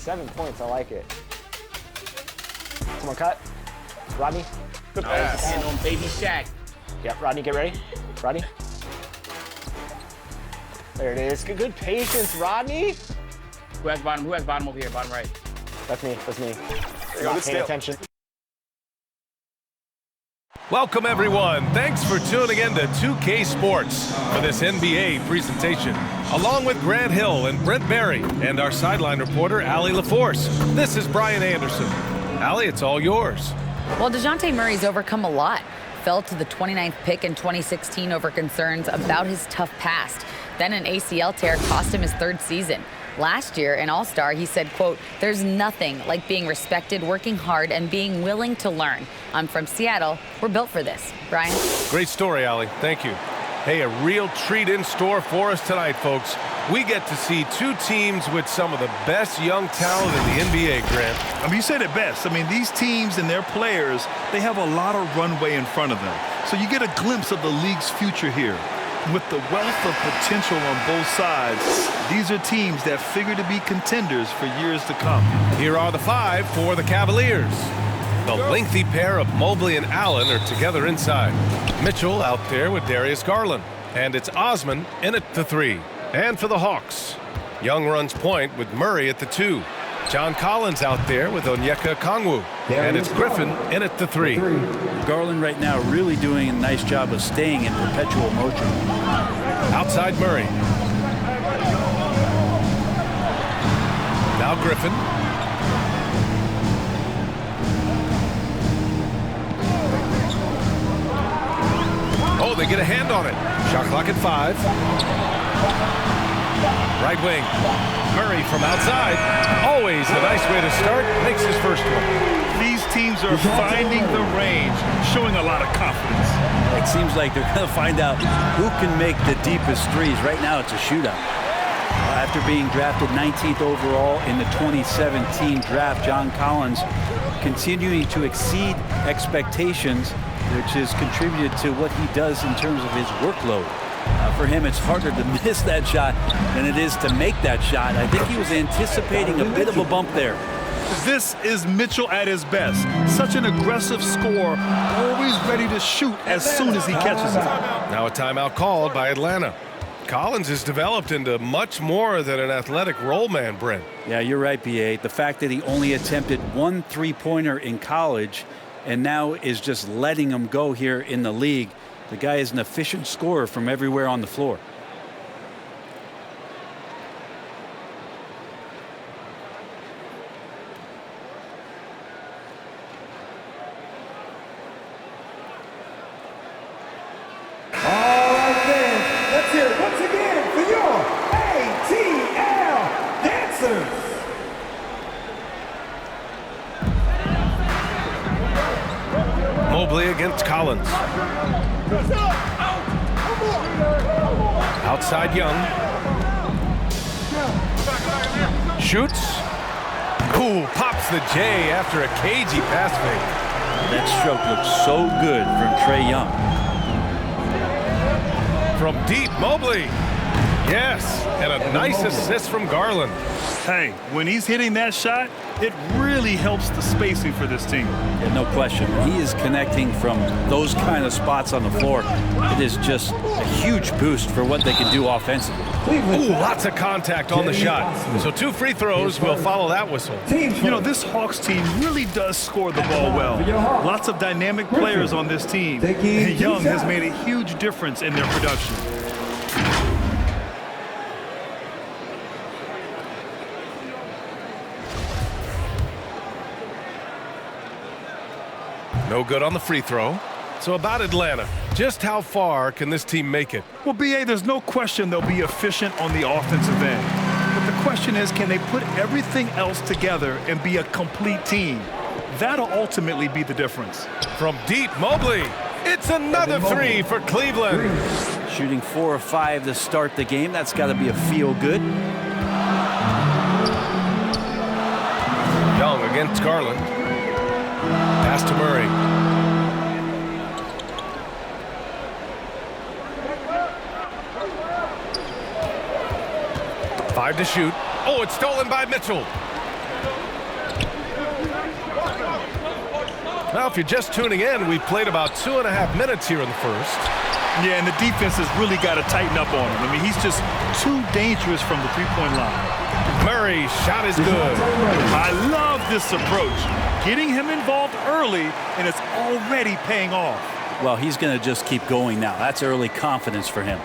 7 points. I like it. Someone cut. Rodney. Good pass. And on baby Shaq. Yep, Rodney, get ready. Rodney. There it is. Good patience, Rodney. Who has bottom? Who has bottom over here? Bottom right. That's me. That's me. Good Paying attention. Welcome, everyone. Thanks for tuning in to 2K Sports for this NBA presentation. Along with Grant Hill and Brent Berry and our sideline reporter, Allie LaForce, this is Brian Anderson. Allie, it's all yours. Well, DeJounte Murray's overcome a lot. Fell to the 29th pick in 2016 over concerns about his tough past. Then an ACL tear cost him his 3rd season. Last year, in All-Star, he said, quote, "There's nothing like being respected, working hard, and being willing to learn. I'm from Seattle. We're built for this." Brian? Great story, Allie. Thank you. Hey, a real treat in store for us tonight, folks. We get to see 2 teams with some of the best young talent in the NBA, Grant. I mean, you said it best. I mean, these teams and their players, they have a lot of runway in front of them. So you get a glimpse of the league's future here. With the wealth of potential on both sides, these are teams that figure to be contenders for years to come. Here are the 5 for the Cavaliers. The lengthy pair of Mobley and Allen are together inside. Mitchell out there with Darius Garland. And it's Osman in at the 3. And for the Hawks, Young runs point with Murray at the 2. John Collins out there with Onyeka Okongwu. And it's Griffin in at the 3. Garland right now really doing a nice job of staying in perpetual motion. Outside Murray. Now Griffin. Oh, they get a hand on it. Shot clock at 5. Right wing. Murray from outside. Always a nice way to start. Makes his first one. These teams are finding the range, showing a lot of confidence. It seems like they're going to find out who can make the deepest threes. Right now, it's a shootout. After being drafted 19th overall in the 2017 draft, John Collins continuing to exceed expectations, which has contributed to what he does in terms of his workload. For him, it's harder to miss that shot than it is to make that shot. I think he was anticipating a bit of a bump there. This is Mitchell at his best. Such an aggressive scorer, always ready to shoot as soon as he catches it. Now a timeout called by Atlanta. Collins has developed into much more than an athletic roll man, Brent. Yeah, you're right, B.A. The fact that he only attempted 1 3-pointer in college and now is just letting him go here in the league. The guy is an efficient scorer from everywhere on the floor. All right, then. Let's hear it once again for your ATL dancers. Mobley against Collins. Outside Young. Shoots. Ooh, pops the J after a cagey pass fake. That stroke looks so good from Trae Young. From deep, Mobley. Yes, and a nice assist from Garland. Hey, when he's hitting that shot, it really helps the spacing for this team. Yeah, no question. He is connecting from those kind of spots on the floor. It is just a huge boost for what they can do offensively. Ooh, lots of contact on the shot. So 2 free throws will follow that whistle. You know, this Hawks team really does score the ball well. Lots of dynamic players on this team. And Young has made a huge difference in their production. No good on the free throw. So about Atlanta, just how far can this team make it? Well, B.A., there's no question they'll be efficient on the offensive end. But the question is, can they put everything else together and be a complete team? That'll ultimately be the difference. From deep, Mobley. It's another 3 for Cleveland. Shooting 4 or 5 to start the game. That's got to be a feel-good. Young against Garland. Pass to Murray. Five to shoot. Oh, it's stolen by Mitchell. Well, if you're just tuning in, we've played about 2.5 minutes here in the first. Yeah, and the defense has really got to tighten up on him. I mean, he's just too dangerous from the three-point line. Murray's shot is good. I love this approach. Getting him involved early, and it's already paying off. Well, he's going to just keep going now. That's early confidence for him.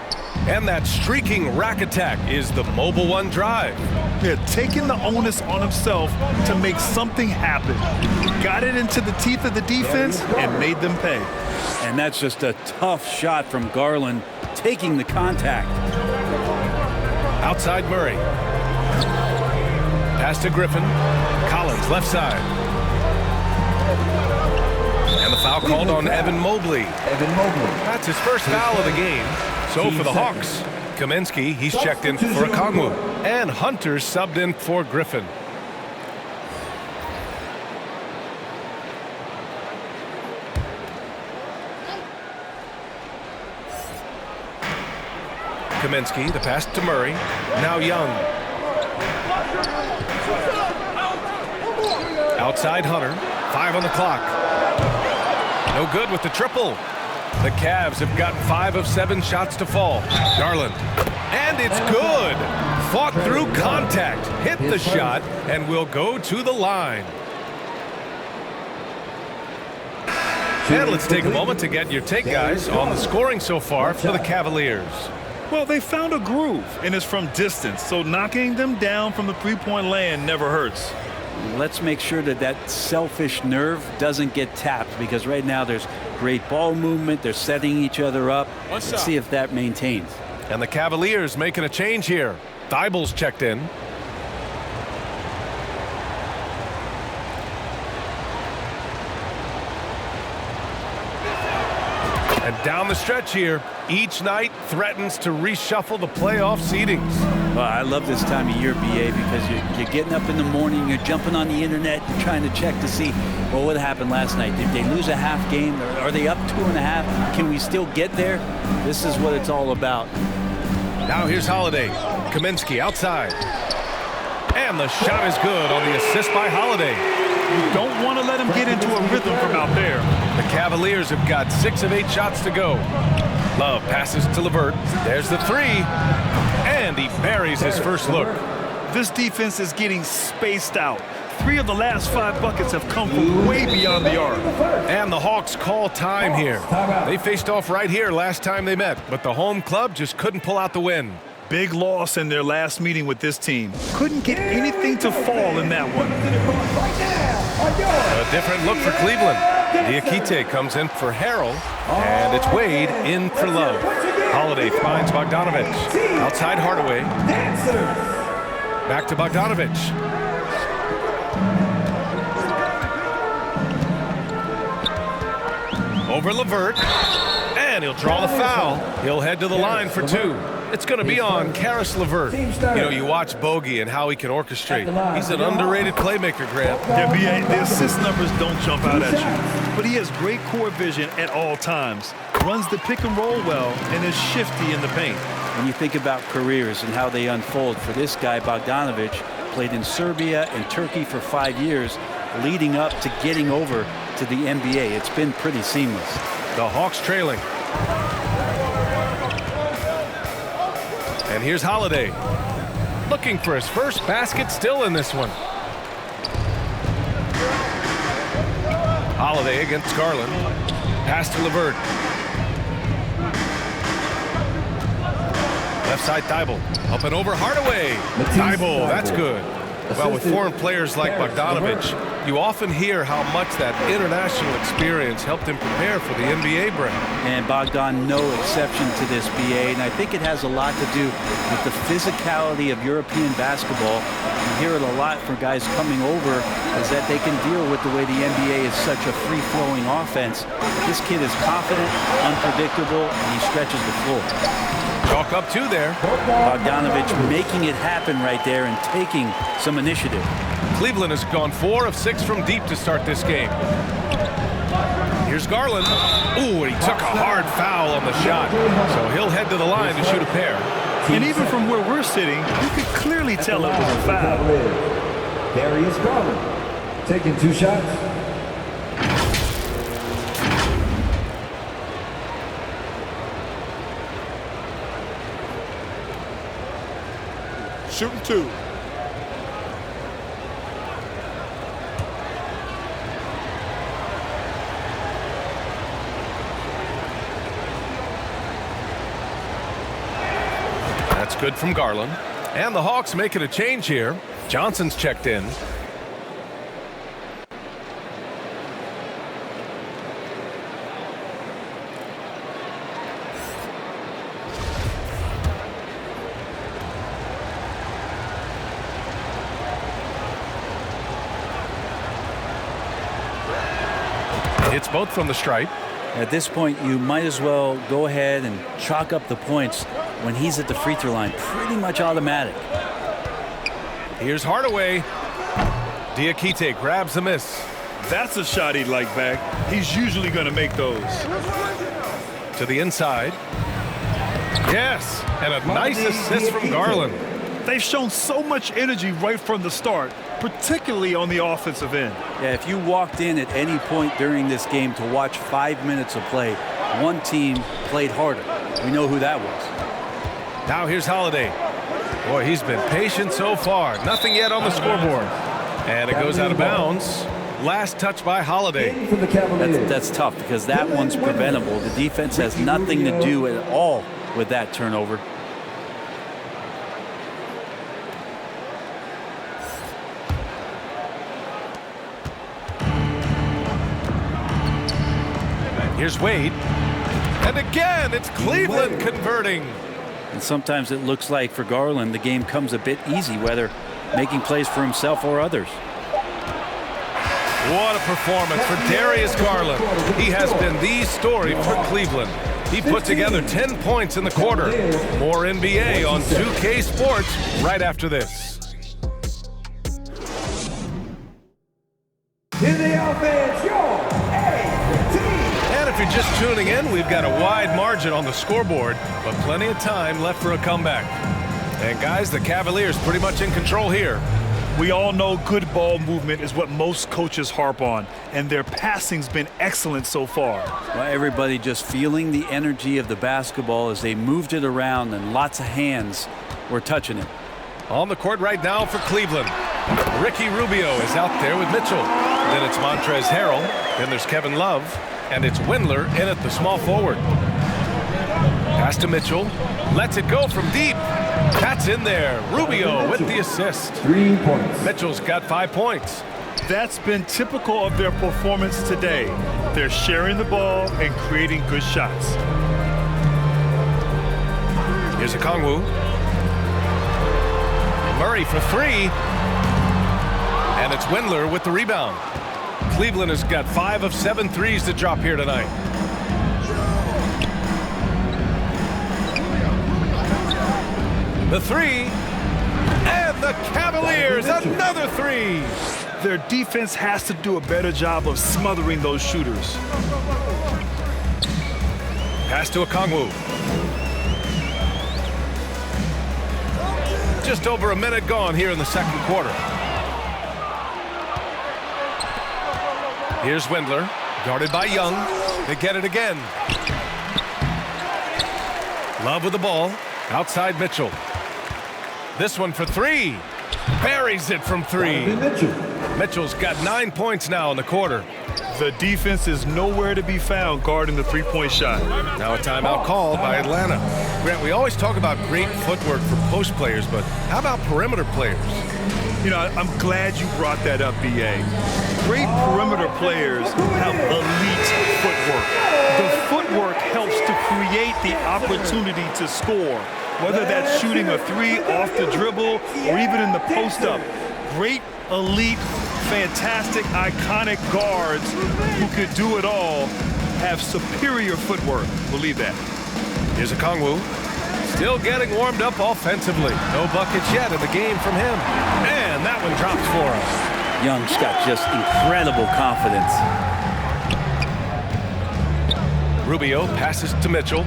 And that streaking rack attack is the Mobile One drive. Yeah, taking the onus on himself to make something happen. Got it into the teeth of the defense and made them pay. And that's just a tough shot from Garland, taking the contact. Outside Murray. Pass to Griffin. Collins, left side. And the foul called on Evan Mobley. That's his first foul of the game. So for the Hawks, Kaminsky, he's checked in for Okongwu. And Hunter's subbed in for Griffin. Kaminsky, the pass to Murray. Now Young. Outside Hunter. 5 on the clock. No good with the triple. The Cavs have gotten 5 of 7 shots to fall. Garland. And it's good. Fought through contact. Hit the shot and will go to the line. And let's take a moment to get your take, guys, on the scoring so far for the Cavaliers. Well, they found a groove, and it's from distance, so knocking them down from the three-point land never hurts. Let's make sure that that selfish nerve doesn't get tapped, because right now there's great ball movement. They're setting each other up. Let's see if that maintains. And the Cavaliers making a change here. Thybulle's checked in. And down the stretch here, each night threatens to reshuffle the playoff seedings. Well, I love this time of year, BA, because you're getting up in the morning, you're jumping on the internet, you're trying to check to see, well, what happened last night? Did they lose a half game? Are they up 2.5? Can we still get there? This is what it's all about. Now here's Holiday. Kaminsky outside. And the shot is good on the assist by Holiday. You don't want to let him get into a rhythm from out there. The Cavaliers have got 6 of 8 shots to go. Love passes to LeVert. There's the 3. And he buries his first look. This defense is getting spaced out. 3 of the last 5 buckets have come from way beyond the arc. And the Hawks call time here. They faced off right here last time they met, but the home club just couldn't pull out the win. Big loss in their last meeting with this team. Couldn't get anything to fall in that one. A different look for Cleveland. Diakite comes in for Harrell, and it's Wade in for Love. Holiday finds Bogdanovich. Outside Hardaway. Back to Bogdanovich. Over LeVert. And he'll draw the foul. He'll head to the line for 2. It's going to be on Karis LeVert. You know, you watch Bogey and how he can orchestrate. He's an underrated playmaker, Grant. Yeah, BA, the assist numbers don't jump out at you. But he has great core vision at all times. Runs the pick and roll well and is shifty in the paint. When you think about careers and how they unfold, for this guy, Bogdanovich, played in Serbia and Turkey for 5 years, leading up to getting over to the NBA. It's been pretty seamless. The Hawks trailing. And here's Holiday. Looking for his first basket still in this one. Holiday against Garland. Pass to LeVert. Left side Thybulle. Up and over Hardaway. Thybulle, that's good. Well, with foreign players like Bogdanovich, you often hear how much that international experience helped him prepare for the NBA brand. And Bogdan, no exception to this, BA. And I think it has a lot to do with the physicality of European basketball. You hear it a lot for guys coming over, is that they can deal with the way the NBA is such a free-flowing offense. This kid is confident, unpredictable, and he stretches the floor. Chalk up 2 there. Bogdanovich making it happen right there and taking some initiative. Cleveland has gone 4 of 6 from deep to start this game. Here's Garland. Ooh, and he took a hard foul on the shot. So he'll head to the line to shoot a pair. And even from where we're sitting, you could clearly tell it was a foul. Darius Garland taking 2 shots. shooting 2. That's good from Garland. And the Hawks making a change here. Johnson's checked in. It's both from the stripe. At this point, you might as well go ahead and chalk up the points when he's at the free throw line. Pretty much automatic. Here's Hardaway. Diakite grabs the miss. That's a shot he'd like back. He's usually going to make those. To the inside. Yes, and a nice assist from Garland. They've shown so much energy right from the start, particularly on the offensive end. Yeah, if you walked in at any point during this game to watch 5 minutes of play, one team played harder. We know who that was. Now here's Holiday. Boy, he's been patient so far. Nothing yet on the scoreboard. And it goes out of bounds. Last touch by Holiday. That's tough because that one's preventable. The defense has nothing to do at all with that turnover. Here's Wade. And again, it's Cleveland converting. And sometimes it looks like for Garland, the game comes a bit easy, whether making plays for himself or others. What a performance for Darius Garland. He has been the story for Cleveland. He put together 10 points in the quarter. More NBA on 2K Sports right after this. In the offense, your And if you're just tuning in, we've got a wide margin on the scoreboard, but plenty of time left for a comeback. And guys, the Cavaliers pretty much in control here. We all know good ball movement is what most coaches harp on, and their passing's been excellent so far. Well, everybody just feeling the energy of the basketball as they moved it around, and lots of hands were touching it. On the court right now for Cleveland, Ricky Rubio is out there with Mitchell. Then it's Montrezl Harrell. Then there's Kevin Love. And it's Windler in at the small forward. Pass to Mitchell. Lets it go from deep. That's in there. Rubio with the assist. 3 points. Mitchell's got 5 points. That's been typical of their performance today. They're sharing the ball and creating good shots. Here's Okongwu. Murray for 3. And it's Windler with the rebound. Cleveland has got 5 of 7 threes to drop here tonight. The 3. And the Cavaliers, another 3. Their defense has to do a better job of smothering those shooters. Pass to Okongwu. Just over a minute gone here in the second quarter. Here's Windler, guarded by Young. They get it again. Love with the ball. Outside Mitchell. This one for 3. Buries it from 3. Mitchell's got 9 points now in the quarter. The defense is nowhere to be found guarding the three-point shot. Now a timeout called by Atlanta. Grant, we always talk about great footwork for post players, but how about perimeter players? You know, I'm glad you brought that up, B.A. Great perimeter players have elite footwork. The footwork helps to create the opportunity to score, whether that's shooting a 3 off the dribble or even in the post-up. Great, elite, fantastic, iconic guards who could do it all have superior footwork. Believe that. Here's Okongwu. Still getting warmed up offensively. No buckets yet in the game from him. And that one drops for him. Young's got just incredible confidence. Rubio passes to Mitchell.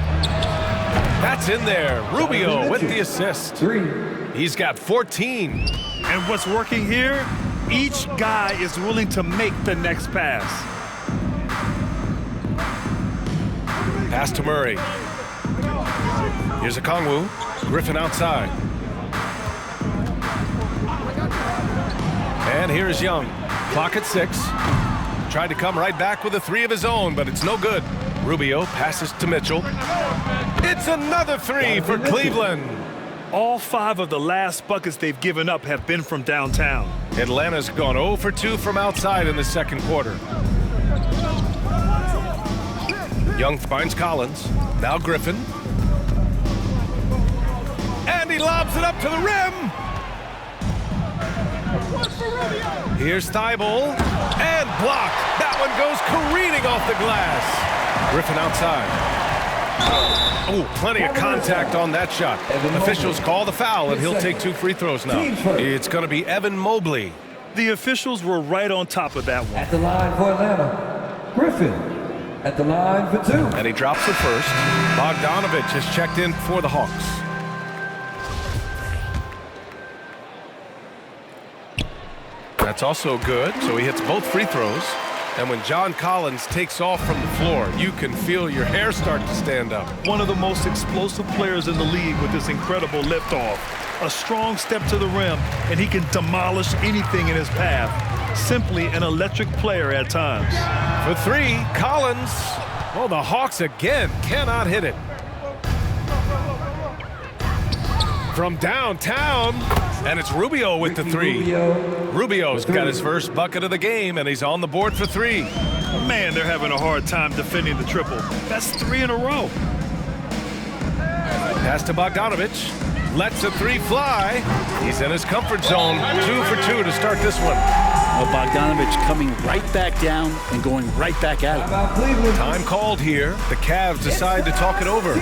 That's in there. Rubio with the assist. 3. He's got 14. And what's working here? Each guy is willing to make the next pass. Pass to Murray. Here's Okongwu. Griffin outside. And here's Young. Clock at 6. Tried to come right back with a 3 of his own, but it's no good. Rubio passes to Mitchell. It's another 3 for Cleveland. All 5 of the last buckets they've given up have been from downtown. Atlanta's gone 0 for 2 from outside in the second quarter. Young finds Collins. Now Griffin. And he lobs it up to the rim. Here's Thibault. And blocked. That one goes careening off the glass. Griffin outside. Oh, plenty of contact on that shot. Officials call the foul, and he'll take 2 free throws now. It's going to be Evan Mobley. The officials were right on top of that one. At the line for Atlanta, Griffin. At the line for 2. And he drops it first. Bogdanovich has checked in for the Hawks. That's also good, so he hits both free throws. And when John Collins takes off from the floor, you can feel your hair start to stand up. One of the most explosive players in the league with this incredible liftoff. A strong step to the rim, and he can demolish anything in his path. Simply an electric player at times. For 3, Collins. Well, the Hawks again cannot hit it. From downtown, and it's Rubio with the 3. Rubio's got his first bucket of the game, and he's on the board for 3. Man, they're having a hard time defending the triple. That's 3 in a row. Pass to Bogdanovich. Lets the 3 fly. He's in his comfort zone. 2 for 2 to start this one. Well, Bogdanovich coming right back down and going right back at it. Time called here. The Cavs decide to talk it over.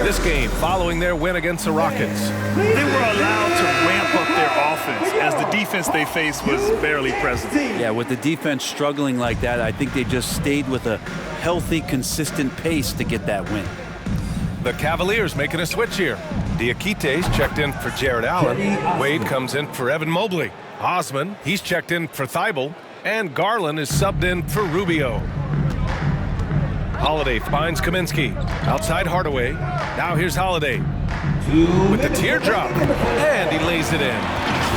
This game following their win against the Rockets. They were allowed to ramp up their offense as the defense they faced was barely present. Yeah, with the defense struggling like that, I think they just stayed with a healthy, consistent pace to get that win. The Cavaliers making a switch here. Diakite's checked in for Jared Allen. Wade comes in for Evan Mobley. Osman, he's checked in for Thibault. And Garland is subbed in for Rubio. Holiday finds Kaminsky. Outside Hardaway. Now here's Holiday. With the teardrop. And he lays it in.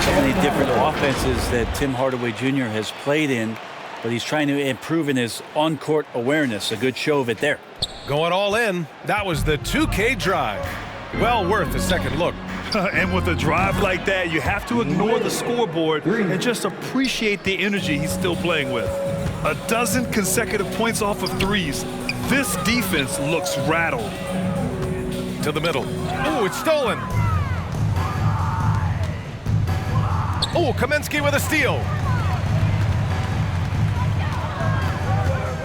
So many different offenses that Tim Hardaway Jr. has played in, but he's trying to improve in his on-court awareness. A good show of it there. Going all in. That was the 2K drive. Well worth a second look. And with a drive like that, you have to ignore the scoreboard and just appreciate the energy he's still playing with. 12 consecutive points off of 3s. This defense looks rattled. To the middle. Oh, it's stolen. Oh, Kaminsky with a steal.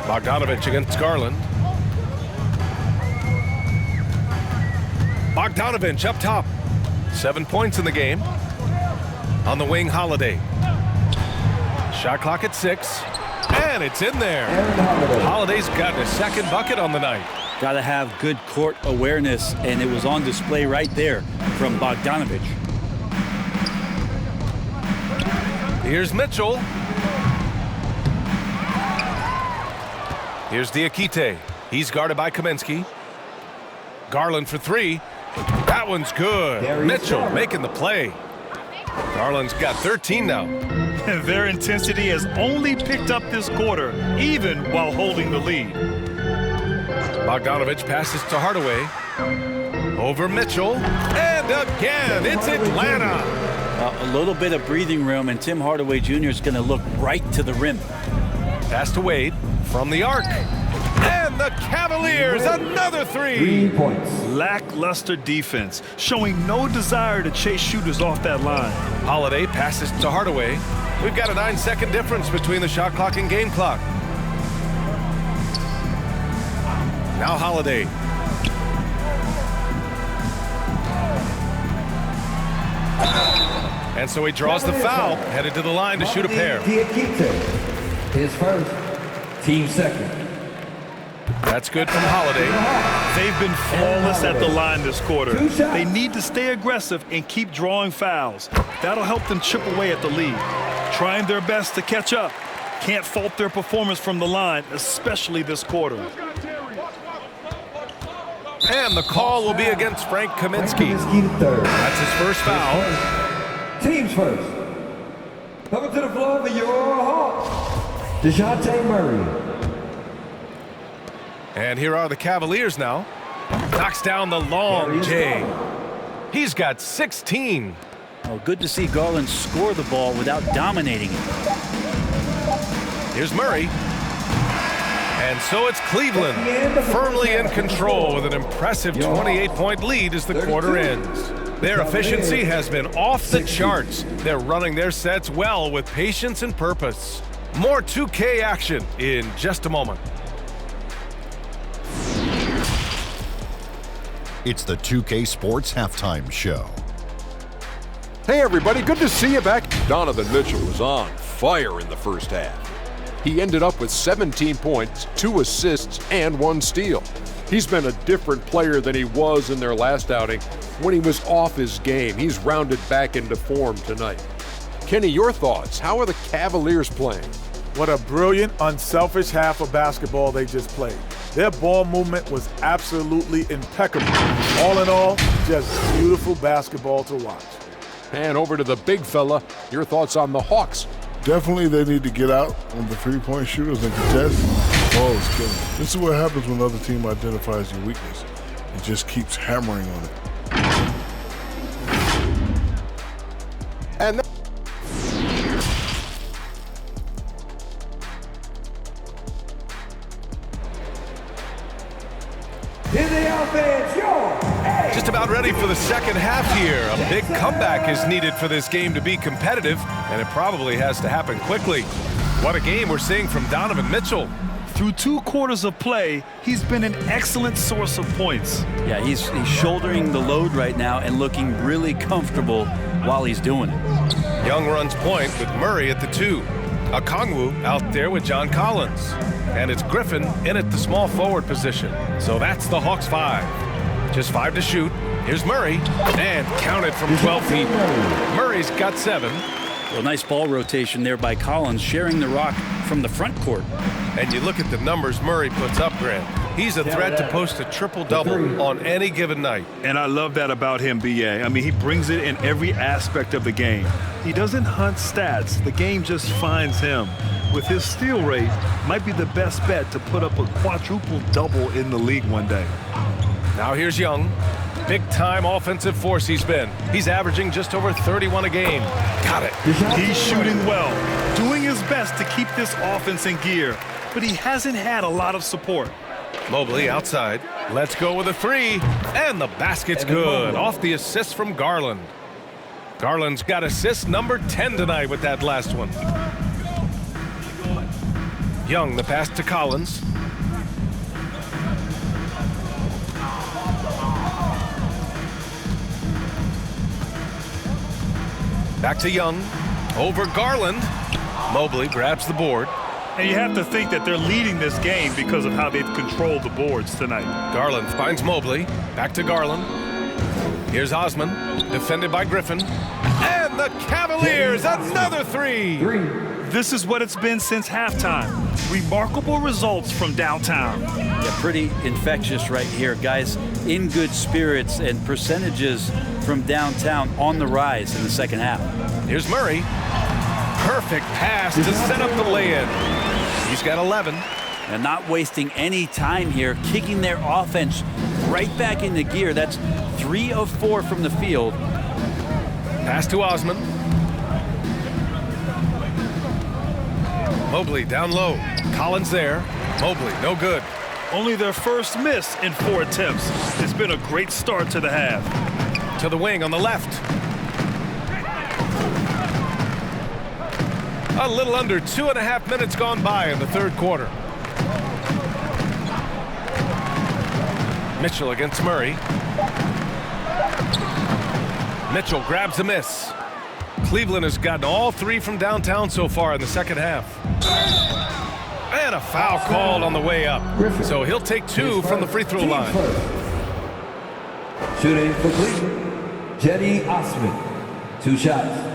Bogdanovich against Garland. Bogdanovich up top. 7 points in the game. On the wing, Holiday. Shot clock at 6. And it's in there. Holiday's got a second bucket on the night. Got to have good court awareness, and it was on display right there from Bogdanovich. Here's Mitchell. Here's Diakite. He's guarded by Kaminsky. Garland for 3. That one's good. Mitchell making the play. Garland's got 13 now. Their intensity has only picked up this quarter, even while holding the lead. Bogdanovich passes to Hardaway. Over Mitchell. And again, it's Atlanta. A little bit of breathing room, and Tim Hardaway Jr. is going to look right to the rim. Pass to Wade from the arc. And the Cavaliers, another 3. 3 points. Lackluster defense, showing no desire to chase shooters off that line. Holiday passes to Hardaway. We've got a 9-second difference between the shot clock and game clock. Now Holiday. And so he draws the foul, headed to the line to shoot a pair. Diakite, his first, team second. That's good from Holiday. They've been flawless at the line this quarter. They need to stay aggressive and keep drawing fouls. That'll help them chip away at the lead. Trying their best to catch up. Can't fault their performance from the line, especially this quarter. And the call will be against Frank Kaminsky. Kaminsky the third. That's his first foul. Team's first. Coming to the floor for your Hawks, DeJounte Murray. And here are the Cavaliers now. Knocks down the long J. He's got 16. Oh, good to see Garland score the ball without dominating it. Here's Murray. And so it's Cleveland, firmly in control with an impressive 28-point lead as the quarter ends. Their efficiency has been off the charts. They're running their sets well with patience and purpose. More 2K action in just a moment. It's the 2K Sports Halftime Show. Hey everybody, good to see you back. Donovan Mitchell was on fire in the first half. He ended up with 17 points, 2 assists, and 1 steal. He's been a different player than he was in their last outing when he was off his game. He's rounded back into form tonight. Kenny, your thoughts? How are the Cavaliers playing? What a brilliant, unselfish half of basketball they just played. Their ball movement was absolutely impeccable. All in all, just beautiful basketball to watch. And over to the big fella, your thoughts on the Hawks? Definitely they need to get out on the three-point shooters and contest. Ball is killing. This is what happens when another team identifies your weakness and just keeps hammering on it. And In the offense, Just about ready for the second half here. A big comeback is needed for this game to be competitive, and it probably has to happen quickly. What a game we're seeing from Donovan Mitchell. Through 2 quarters of play, he's been an excellent source of points. Yeah, he's shouldering the load right now and looking really comfortable while he's doing it. Young runs point with Murray at the 2. Okongwu out there with John Collins. And it's Griffin in at the small forward position. So that's the Hawks 5. Just 5 to shoot. Here's Murray, and counted from 12 feet. Murray's got 7. Well, nice ball rotation there by Collins, sharing the rock from the front court. And you look at the numbers Murray puts up, Grant. He's a threat to post a triple-double on any given night. And I love that about him, B.A. I mean, he brings it in every aspect of the game. He doesn't hunt stats. The game just finds him. With his steal rate, might be the best bet to put up a quadruple-double in the league one day. Now here's Young. Big-time offensive force he's been. He's averaging just over 31 a game. Got it. He's shooting well, doing his best to keep this offense in gear, but he hasn't had a lot of support. Mobley outside. Let's go with a 3. And the basket's good. Off the assist from Garland. Garland's got assist number 10 tonight with that last one. Young, the pass to Collins. Back to Young. Over Garland. Mobley grabs the board. And you have to think that they're leading this game because of how they've controlled the boards tonight. Garland finds Mobley. Back to Garland. Here's Osman, defended by Griffin. And the Cavaliers, another 3. This is what it's been since halftime. Remarkable results from downtown. Yeah, pretty infectious right here. Guys in good spirits and percentages from downtown on the rise in the second half. Here's Murray. Perfect pass to set up the lay-in. He's got 11. And not wasting any time here, kicking their offense right back into gear. That's 3 of 4 from the field. Pass to Osman. Mobley down low. Collins there. Mobley, no good. Only their first miss in 4 attempts. It's been a great start to the half. To the wing on the left. A little under 2.5 minutes gone by in the third quarter. Mitchell against Murray. Mitchell grabs a miss. Cleveland has gotten all 3 from downtown so far in the second half. And a foul called on the way up. So he'll take 2 from the free throw line. Shooting for Cleveland, Cedi Osman. 2 shots.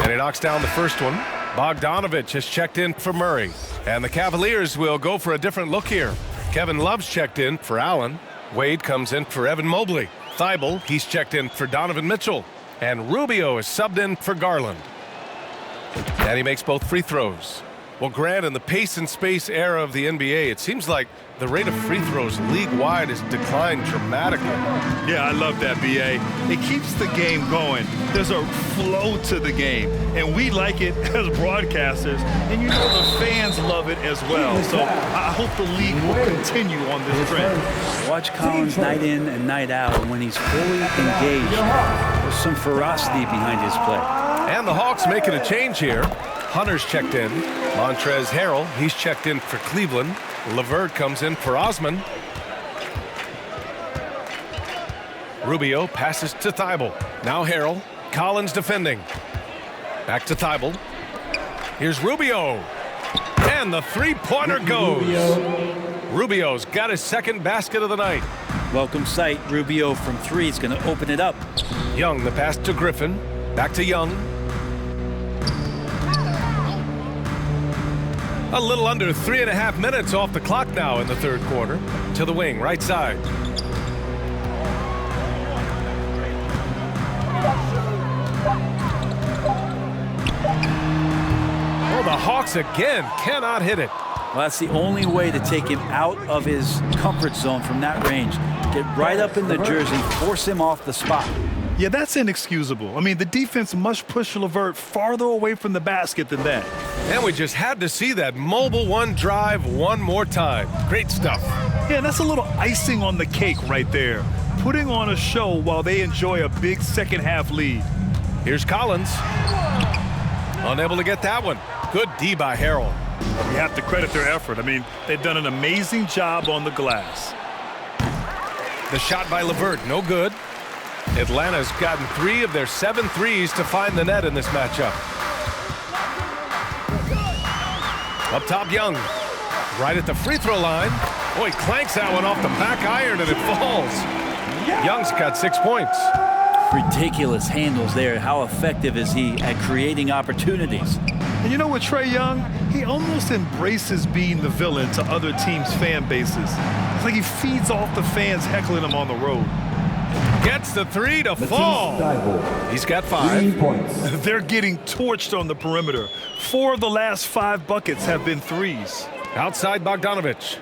And he knocks down the first one. Bogdanovich has checked in for Murray. And the Cavaliers will go for a different look here. Kevin Love's checked in for Allen. Wade comes in for Evan Mobley. Thibault, he's checked in for Donovan Mitchell. And Rubio is subbed in for Garland. And he makes both free throws. Well, Grant, in the pace and space era of the NBA, it seems like the rate of free throws league-wide has declined dramatically. Yeah, I love that, B.A. It keeps the game going. There's a flow to the game, and we like it as broadcasters, and you know the fans love it as well. So I hope the league will continue on this trend. Watch Collins night in and night out, and when he's fully engaged, there's some ferocity behind his play. And the Hawks making a change here. Hunter's checked in. Montrezl Harrell, he's checked in for Cleveland. LeVert comes in for Osman. Rubio passes to Thibault. Now Harrell. Collins defending. Back to Thibault. Here's Rubio. And the three-pointer goes. Rubio's got his second basket of the night. Welcome sight. Rubio from three is going to open it up. Young, the pass to Griffin. Back to Young. A little under 3.5 minutes off the clock now in the third quarter. To the wing, right side. Oh, the Hawks again cannot hit it. Well, that's the only way to take him out of his comfort zone from that range. Get right up in the jersey, force him off the spot. Yeah, that's inexcusable. I mean, the defense must push LeVert farther away from the basket than that. And we just had to see that mobile one drive one more time. Great stuff. Yeah, that's a little icing on the cake right there. Putting on a show while they enjoy a big second half lead. Here's Collins. Unable to get that one. Good D by Harrell. You have to credit their effort. I mean, they've done an amazing job on the glass. The shot by LeVert, no good. Atlanta's gotten 3 of their 7 threes to find the net in this matchup. Up top, Young. Right at the free throw line. Oh, he clanks that one off the back iron and it falls. Young's got 6 points. Ridiculous handles there. How effective is he at creating opportunities? And you know what, Trae Young? He almost embraces being the villain to other teams' fan bases. It's like he feeds off the fans heckling him on the road. Gets the 3 to fall. He's got 5. They're getting torched on the perimeter. 4 of the last 5 buckets have been threes. Outside Bogdanovich.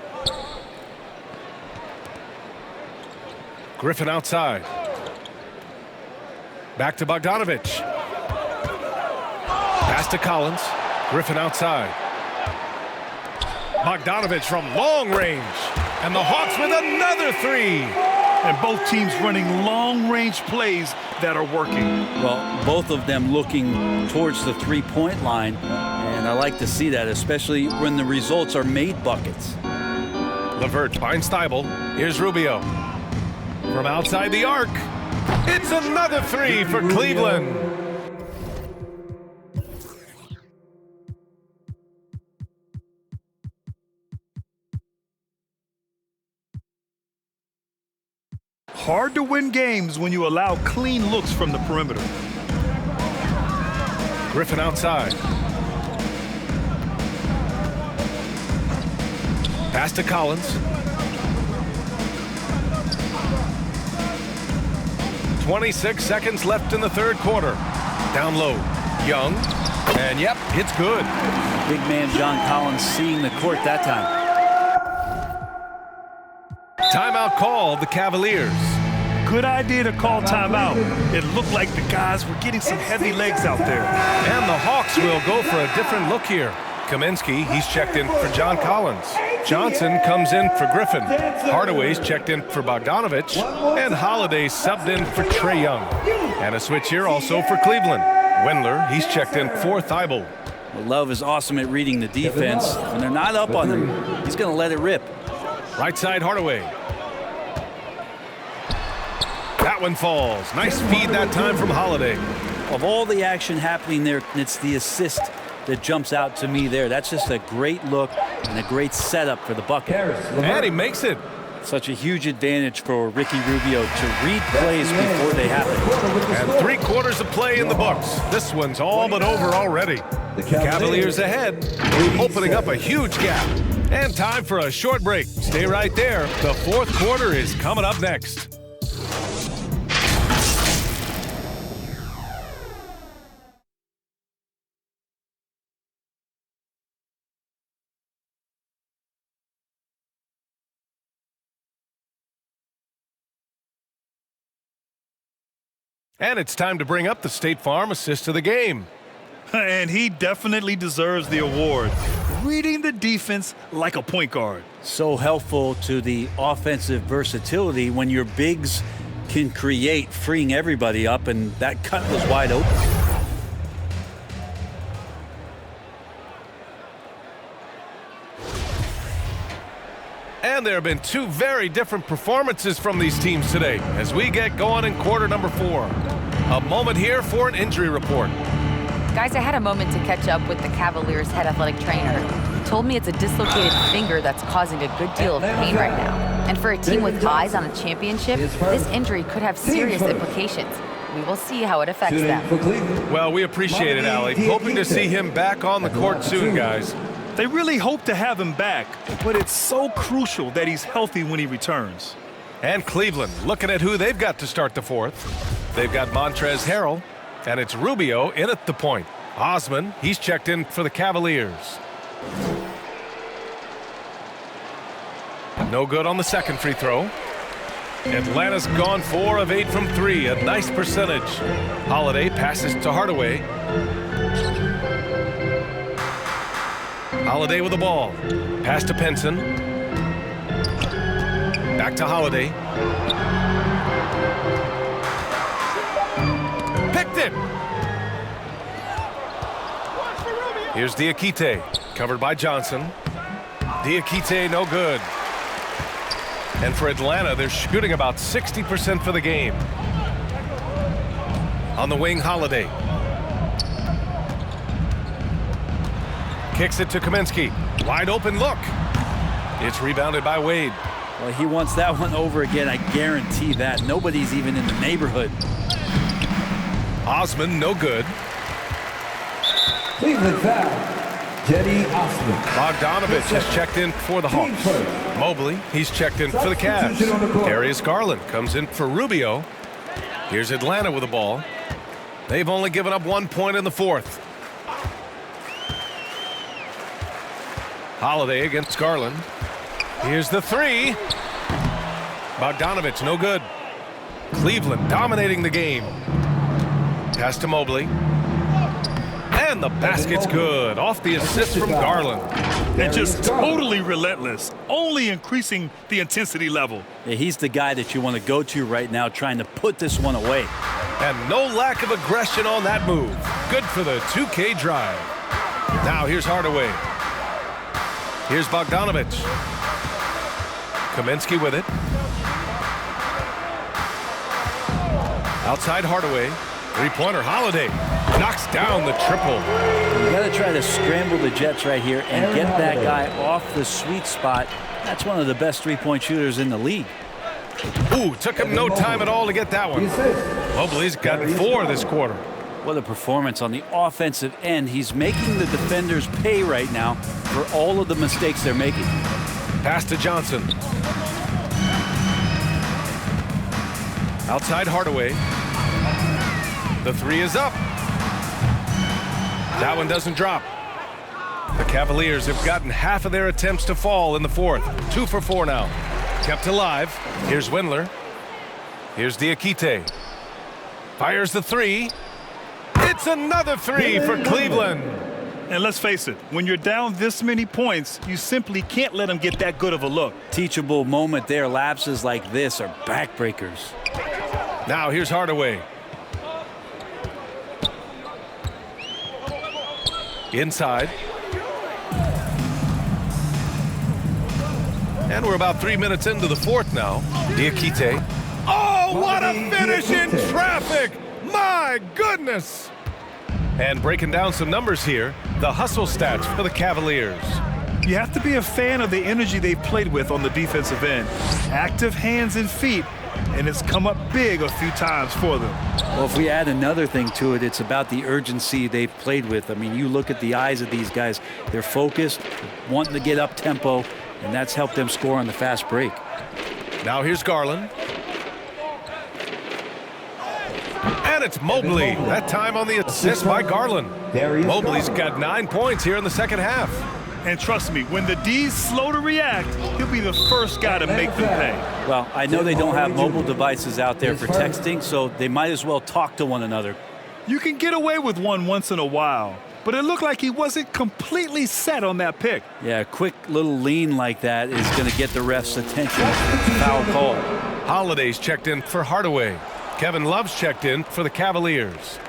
Griffin outside. Back to Bogdanovich. Pass to Collins. Griffin outside. Bogdanovich from long range. And the Hawks with another 3. And both teams running long-range plays that are working. Well, both of them looking towards the three-point line, and I like to see that, especially when the results are made buckets. LeVert finds Thibault. Here's Rubio. From outside the arc. It's another 3 for Cleveland. Hard to win games when you allow clean looks from the perimeter. Griffin outside. Pass to Collins. 26 seconds left in the third quarter. Down low. Young. And yep, it's good. Big man John Collins seeing the court that time. Timeout called the Cavaliers. Good idea to call timeout. It looked like the guys were getting some heavy legs out there. And the Hawks will go for a different look here. Kaminsky, he's checked in for John Collins. Johnson comes in for Griffin. Hardaway's checked in for Bogdanovich. And Holiday subbed in for Trae Young. And a switch here also for Cleveland. Windler, he's checked in for Thibault. Well, Love is awesome at reading the defense. When they're not up on him, he's going to let it rip. Right side, Hardaway. That one falls. Nice feed that time from Holiday. Of all the action happening there, it's the assist that jumps out to me there. That's just a great look and a great setup for the bucket. And he makes it. Such a huge advantage for Ricky Rubio to read plays before they happen. And 3 quarters of play in the books. This one's all but over already. The Cavaliers ahead, opening up a huge gap. And time for a short break. Stay right there. The fourth quarter is coming up next. And it's time to bring up the State Farm assist of the game. And he definitely deserves the award. Reading the defense like a point guard. So helpful to the offensive versatility when your bigs can create, freeing everybody up, and that cut was wide open. And there have been two very different performances from these teams today as we get going in quarter number 4. A moment here for an injury report. Guys, I had a moment to catch up with the Cavaliers head athletic trainer. He told me it's a dislocated finger that's causing a good deal of pain right now. And for a team with eyes on a championship, this injury could have serious implications. We will see how it affects them. Well, we appreciate it, Allie. Hoping to see him back on the court soon, guys. They really hope to have him back, but it's so crucial that he's healthy when he returns. And Cleveland looking at who they've got to start the fourth. They've got Montrezl Harrell, and it's Rubio in at the point. Osman, he's checked in for the Cavaliers. No good on the second free throw. Atlanta's gone 4 of 8 from 3, a nice percentage. Holiday passes to Hardaway. Holiday with the ball. Pass to Penson. Back to Holiday. Picked it! Here's Diakite, covered by Johnson. Diakite, no good. And for Atlanta, they're shooting about 60% for the game. On the wing, Holiday. Kicks it to Kaminsky. Wide open look. It's rebounded by Wade. Well, he wants that one over again, I guarantee that. Nobody's even in the neighborhood. Osman, no good. Cleveland foul. Jenny Osman. Bogdanovich has checked in for the Hawks. Mobley, he's checked in for the Cavs. Darius Garland comes in for Rubio. Here's Atlanta with the ball. They've only given up 1 point in the fourth. Holiday against Garland. Here's the three. Bogdanovich, no good. Cleveland dominating the game. Pass to Mobley. And the basket's good. Off the assist from Garland. And just totally relentless, only increasing the intensity level. Yeah, he's the guy that you want to go to right now, trying to put this one away. And no lack of aggression on that move. Good for the 2K drive. Now here's Hardaway. Here's Bogdanovich. Kaminsky with it. Outside Hardaway. Three-pointer Holiday. Knocks down the triple. You got to try to scramble the Jets right here and get that guy off the sweet spot. That's one of the best three-point shooters in the league. Ooh, took him no time at all to get that one. Mobley's got 4 this quarter. What a performance on the offensive end. He's making the defenders pay right now for all of the mistakes they're making. Pass to Johnson. Outside Hardaway. The three is up. That one doesn't drop. The Cavaliers have gotten half of their attempts to fall in the fourth. 2 for 4 now. Kept alive. Here's Windler. Here's Diakite. Fires the three. It's another three for Cleveland. And let's face it, when you're down this many points, you simply can't let them get that good of a look. Teachable moment there. Lapses like this are backbreakers. Now here's Hardaway. Inside. And we're about 3 minutes into the fourth now. Diakite. Oh, what a finish in traffic! My goodness! And breaking down some numbers here, the hustle stats for the Cavaliers. You have to be a fan of the energy they've played with on the defensive end. Active hands and feet, and it's come up big a few times for them. Well, if we add another thing to it, it's about the urgency they've played with. I mean, you look at the eyes of these guys. They're focused, wanting to get up tempo, and that's helped them score on the fast break. Now here's Garland. And it's Mobley. That time on the assist by Garland. Mobley's got 9 points here in the second half. And trust me, when the D's slow to react, he'll be the first guy to make them pay. Well, I know they don't have mobile devices out there for texting, so they might as well talk to one another. You can get away with one once in a while, but it looked like he wasn't completely set on that pick. Yeah, a quick little lean like that is going to get the ref's attention. Foul call. Holiday's checked in for Hardaway. Kevin Love's checked in for the Cavaliers.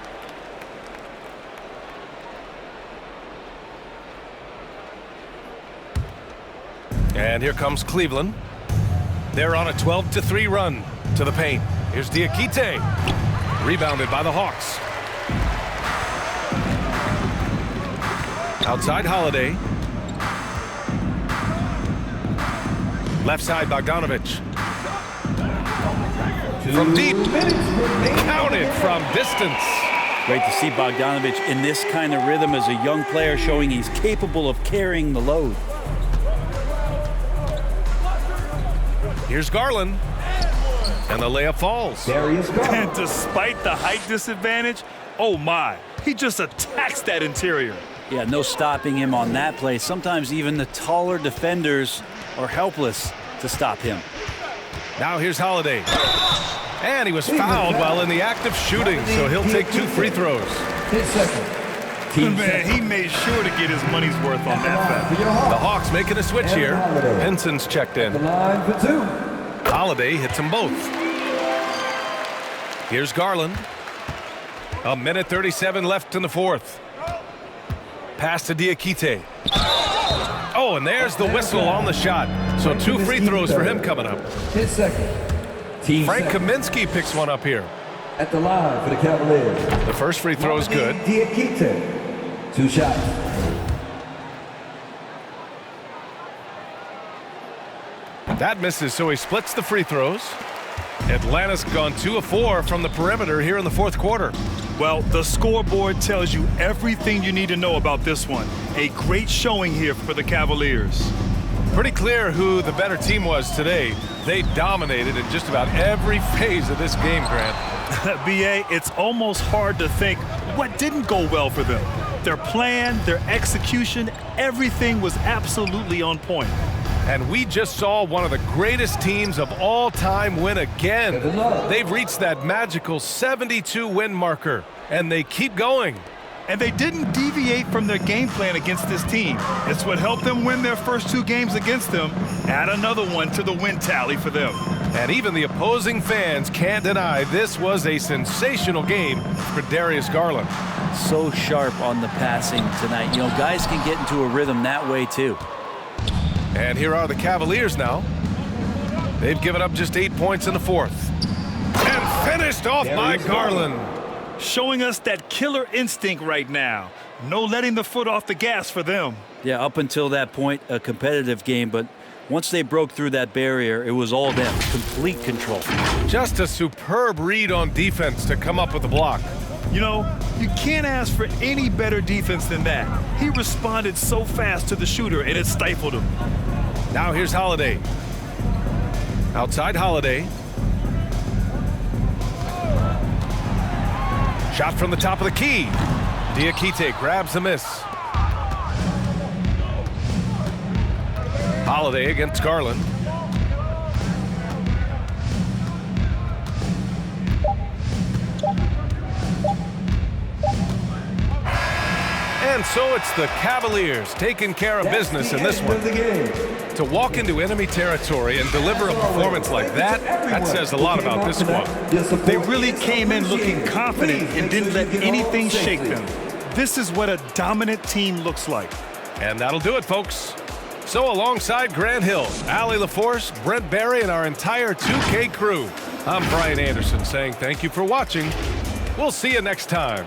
And here comes Cleveland. They're on a 12-3 run to the paint. Here's Diakite. Rebounded by the Hawks. Outside Holiday. Left side Bogdanovich. From deep. Counted from distance. Great to see Bogdanovich in this kind of rhythm as a young player, showing he's capable of carrying the load. Here's Garland. And the layup falls. And despite the height disadvantage, oh my, he just attacks that interior. Yeah, no stopping him on that play. Sometimes even the taller defenders are helpless to stop him. Now here's Holiday. And he was fouled while in the act of shooting, so he'll take 2 free throws. Man, he made sure to get his money's worth on that foul. The Hawks making a switch here. Henson's checked in. Holiday hits them both. Here's Garland. 1:37 left in the fourth. Pass to Diakite. Oh, and there's the whistle on the shot. So 2 free throws for him coming up. Frank Kaminsky picks one up here. At the line for the Cavaliers. The first free throw is good. Diakite. 2 shots. That misses, so he splits the free throws. Atlanta's gone 2 of 4 from the perimeter here in the fourth quarter. Well, the scoreboard tells you everything you need to know about this one. A great showing here for the Cavaliers. Pretty clear who the better team was today. They dominated in just about every phase of this game, Grant. B.A., it's almost hard to think what didn't go well for them. Their plan, their execution, everything was absolutely on point. And we just saw one of the greatest teams of all time win again. They've reached that magical 72-win marker, and they keep going. And they didn't deviate from their game plan against this team. It's what helped them win their first 2 games against them. Add another one to the win tally for them. And even the opposing fans can't deny this was a sensational game for Darius Garland. So sharp on the passing tonight. You know, guys can get into a rhythm that way too. And here are the Cavaliers now. They've given up just 8 points in the fourth. And finished off by Garland. Showing us that killer instinct right now. No letting the foot off the gas for them. Yeah, up until that point, a competitive game, but once they broke through that barrier, it was all them. Complete control. Just a superb read on defense to come up with the block. You know, you can't ask for any better defense than that. He responded so fast to the shooter, and it stifled him. Now here's Holiday. Outside Holiday. Shot from the top of the key. Diakite grabs the miss. Holiday against Garland. And so it's the Cavaliers taking care of business in this one. To walk into enemy territory and deliver a performance like that, that says a lot about this squad. They really came in looking confident and didn't let anything shake them. This is what a dominant team looks like. And that'll do it, folks. So alongside Grant Hill, Allie LaForce, Brent Barry, and our entire 2K crew, I'm Brian Anderson saying thank you for watching. We'll see you next time.